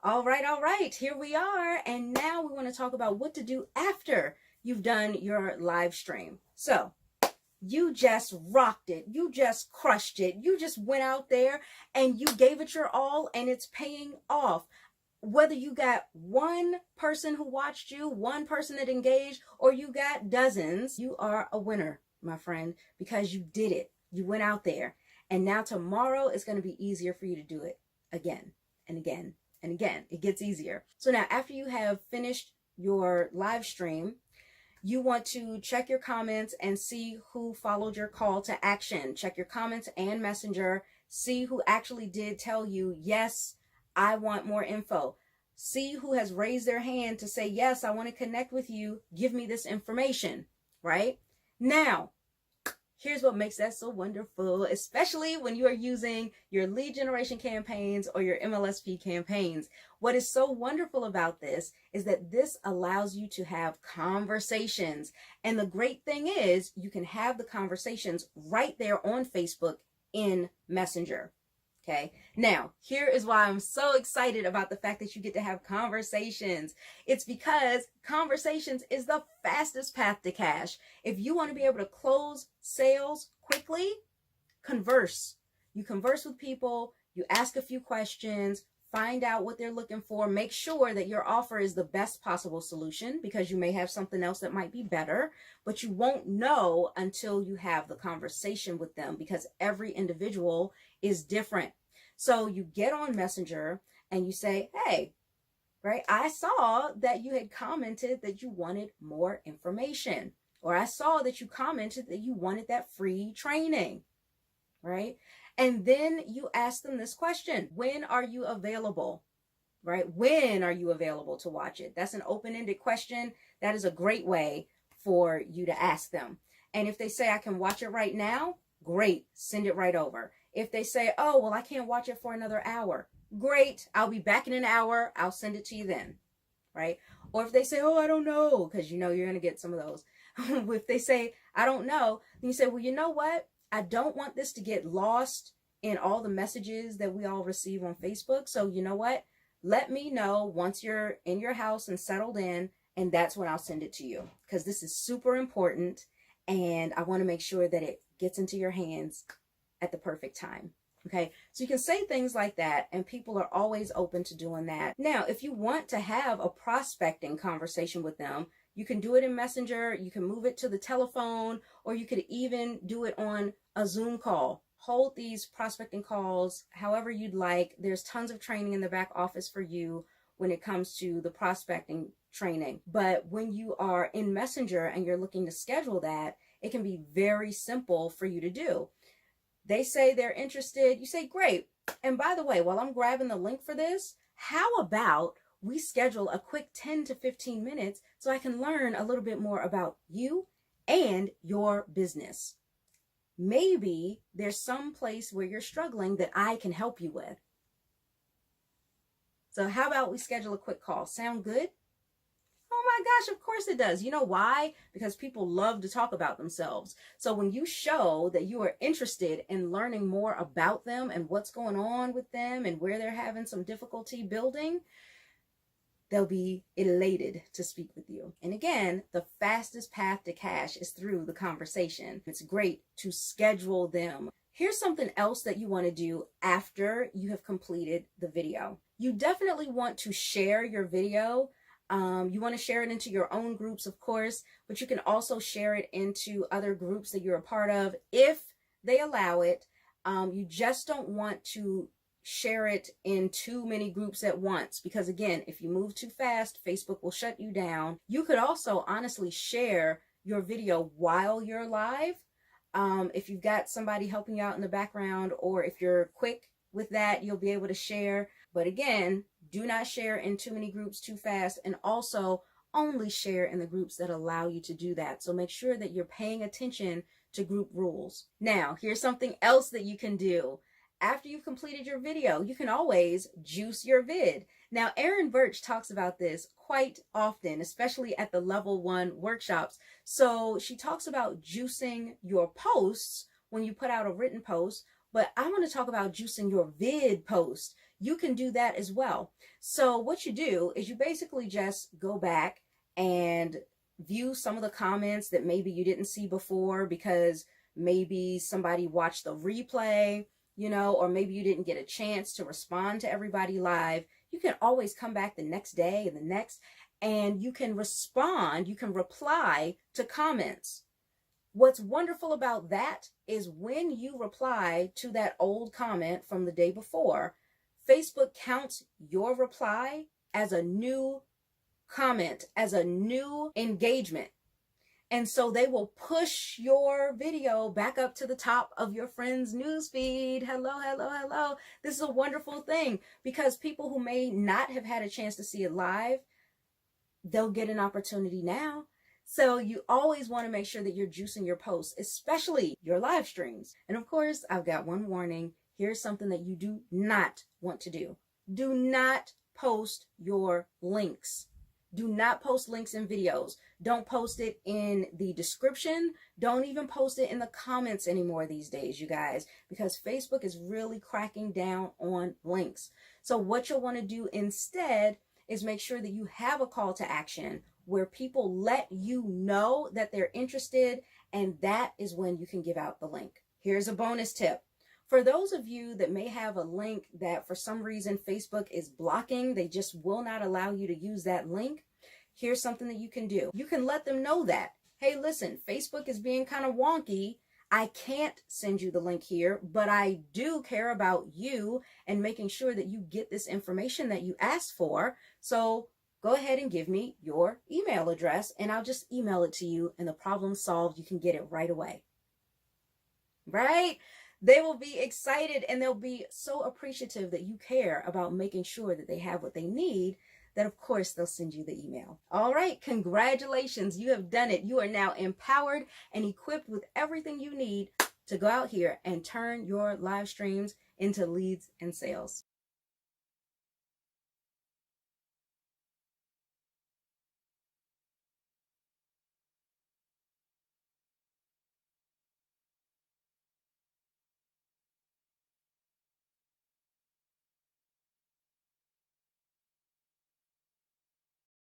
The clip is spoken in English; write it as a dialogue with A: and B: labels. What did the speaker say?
A: All right, here we are. And now we want to talk about what to do after you've done your live stream. So, you just rocked it. You just crushed it. You just went out there and you gave it your all, and it's paying off. Whether you got one person who watched you, one person that engaged, or you got dozens, you are a winner, my friend, because you did it. You went out there. And now tomorrow it's going to be easier for you to do it again and again and again. It gets easier. So now after you have finished your live stream, you want to check your comments and see who followed your call to action. Check your comments and Messenger. See who actually did tell you, yes, I want more info. See who has raised their hand to say, yes, I want to connect with you. Give me this information, right? Now, here's what makes that so wonderful, especially when you are using your lead generation campaigns or your MLSP campaigns. What is so wonderful about this is that this allows you to have conversations. And the great thing is you can have the conversations right there on Facebook in Messenger. Okay. Now, here is why I'm so excited about the fact that you get to have conversations. It's because conversations is the fastest path to cash. If you want to be able to close sales quickly, converse. You converse with people, you ask a few questions, find out what they're looking for, make sure that your offer is the best possible solution, because you may have something else that might be better, but you won't know until you have the conversation with them, because every individual is different. So you get on Messenger and you say, hey, right, I saw that you had commented that you wanted more information, or I saw that you commented that you wanted that free training, right? And then you ask them this question: when are you available, right? When are you available to watch it? That's an open-ended question. That is a great way for you to ask them. And if they say, I can watch it right now, great, send it right over. If they say, oh, well, I can't watch it for another hour, great, I'll be back in an hour, I'll send it to you then, right? Or if they say, oh, I don't know, because you know you're going to get some of those. If they say, I don't know, then you say, well, you know what? I don't want this to get lost in all the messages that we all receive on Facebook. So you know what? Let me know once you're in your house and settled in, and that's when I'll send it to you, because this is super important and I want to make sure that it gets into your hands at the perfect time. Okay, so you can say things like that, and people are always open to doing that. Now, if you want to have a prospecting conversation with them, you can do it in Messenger, you can move it to the telephone, or you could even do it on a Zoom call. Hold these prospecting calls however you'd like. There's tons of training in the back office for you when it comes to the prospecting training. But when you are in Messenger and you're looking to schedule that, it can be very simple for you to do. They say they're interested. You say, great. And by the way, while I'm grabbing the link for this, how about we schedule a quick 10 to 15 minutes so I can learn a little bit more about you and your business. Maybe there's some place where you're struggling that I can help you with. So how about we schedule a quick call? Sound good? Oh my gosh, of course it does. You know why? Because people love to talk about themselves. So when you show that you are interested in learning more about them and what's going on with them and where they're having some difficulty building, they'll be elated to speak with you. And again, the fastest path to cash is through the conversation. It's great to schedule them. Here's something else that you want to do after you have completed the video. You definitely want to share your video. You want to share it into your own groups, of course, but you can also share it into other groups that you're a part of if they allow it. You just don't want to share it in too many groups at once, because again, if you move too fast, Facebook will shut you down. You could also honestly share your video while you're live. If you've got somebody helping you out in the background, or if you're quick with that, you'll be able to share. But again, do not share in too many groups too fast, and also only share in the groups that allow you to do that. So make sure that you're paying attention to group rules. Now, here's something else that you can do. After you've completed your video, you can always juice your vid. Now, Erin Birch talks about this quite often, especially at the level 1 workshops. So she talks about juicing your posts when you put out a written post, but I want to talk about juicing your vid post. you can do that as well. So what you do is you basically just go back and view some of the comments that maybe you didn't see before because maybe somebody watched the replay, or maybe you didn't get a chance to respond to everybody live. You can always come back the next day and the next, and you can respond, you can reply to comments. What's wonderful about that is when you reply to that old comment from the day before, Facebook counts your reply as a new comment, as a new engagement. And so they will push your video back up to the top of your friend's newsfeed. Hello, hello, hello. This is a wonderful thing because people who may not have had a chance to see it live, they'll get an opportunity now. So you always want to make sure that you're juicing your posts, especially your live streams. And of course, I've got one warning. Here's something that you do not want to do. Do not post your links. Do not post links in videos. Don't post it in the description. Don't even post it in the comments anymore these days, you guys, because Facebook is really cracking down on links. So what you'll want to do instead is make sure that you have a call to action where people let you know that they're interested, and that is when you can give out the link. Here's a bonus tip. For those of you that may have a link that for some reason Facebook is blocking, they just will not allow you to use that link, here's something that you can do. You can let them know that, hey, listen, Facebook is being kind of wonky. I can't send you the link here, but I do care about you and making sure that you get this information that you asked for. So go ahead and give me your email address and I'll just email it to you and the problem's solved. You can get it right away. Right? They will be excited and they'll be so appreciative that you care about making sure that they have what they need, that of course they'll send you the email. All right, congratulations, you have done it. You are now empowered and equipped with everything you need to go out here and turn your live streams into leads and sales.